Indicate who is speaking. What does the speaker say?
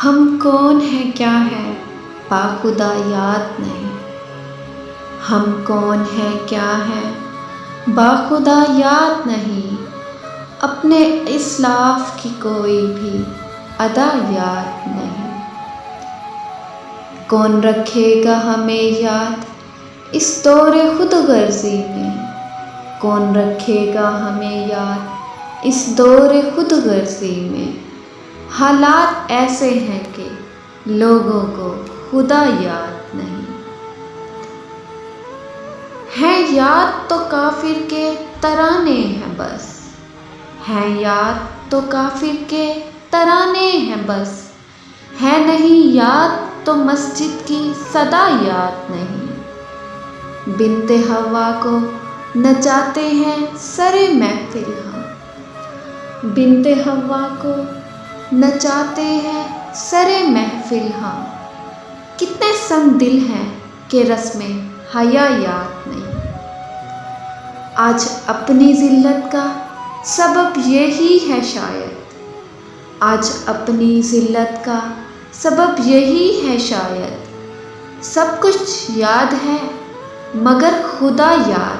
Speaker 1: हम कौन है क्या है बाखुदा याद नहीं। हम कौन है क्या है बाखुदा याद नहीं। अपने इस्लाफ की कोई भी अदा याद नहीं। कौन रखेगा हमें याद इस दौरे खुद गर्जी में। कौन रखेगा हमें याद इस दौरे खुद गर्जी में। हालात ऐसे हैं कि लोगों को खुदा याद नहीं। है याद तो काफिर के तराने हैं बस। है याद तो काफिर के तराने हैं बस। है नहीं याद तो मस्जिद की सदा याद नहीं। बिनते हवा को नचाते हैं सरे महफिल हम। बिनते हवा को नचाते हैं सरे महफिल हम। कितने संग दिल हैं कि रस्में हया याद नहीं। आज अपनी जिल्लत का सबब यही है शायद। आज अपनी जिल्लत का सबब यही है शायद। सब कुछ याद है मगर खुदा याद